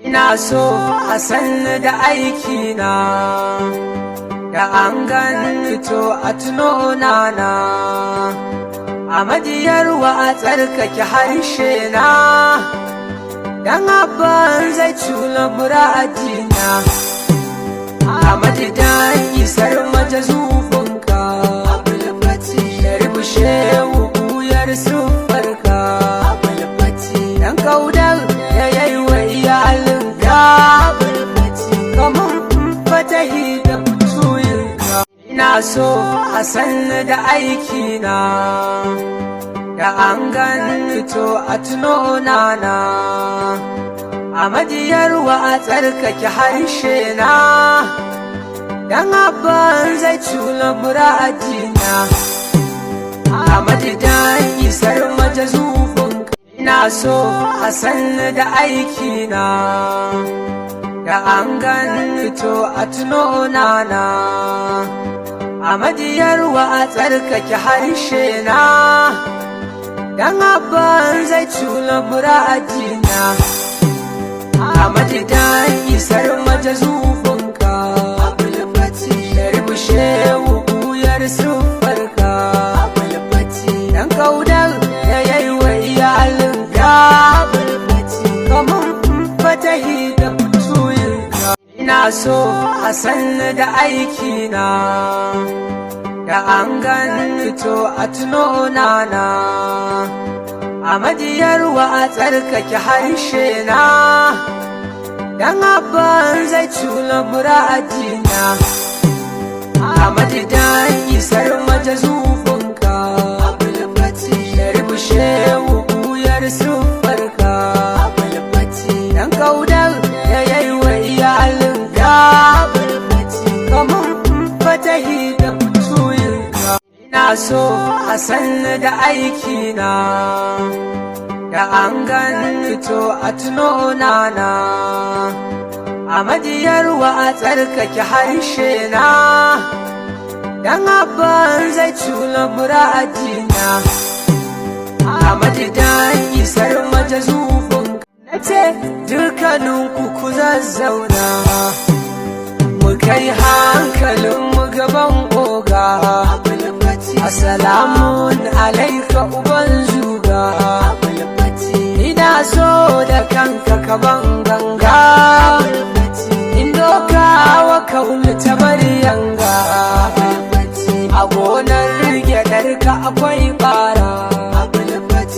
Ina so a sanni da aikina, da an gani to a tuno nana, a majiyarwa a tsarkake harshe na, dan abban zai cula muradina, a majidan isar majazufinka, da rubushe wuyar sufarka, dan kaudar da yayi wa iyalinka, kamun fatahi da fitoyinka. Ina so a sanni da aikina, da an gani to a tuno nana, a majiyarwa a tsarkake harshe na, dan abban zai cula muradina, a majidan isar majazufinka. Ina so a sanni da aikina, da an gani to a tuno nana, a majiyarwa a tsarkake harshe na, dan abban zai cula muradina, a majidan isar majazufinka, da rubushe wuyar sufarka, dan kaudar da yayi wa iyalinka, kamun fatahi da fitoyinka. Ina so a sanni da aikina, da an gani to a tuno nana, a majiyarwa a tsarkake harshe na, dan abban zai cula muradina, a majidan isar majazufinka, da rubushe wuyar sufarka, dan kaudar da yayi wa iyalinka, kamun fatahi da fitoyinka. Ina so a sanni da aikina, da an gani to a tuno nana, a majiyarwa a tsarkake harshe na, dan abban zai cula muradina, a majidan isar majazufinka. Nace dukkaninku ku zazzauna, mu kai hankalin mu gaban oga, assalamun alaika uban zuga, ina so da kanka kaban ganga, in doka wa kaunu ta bari yanga, a gonar gyaɗarka akwai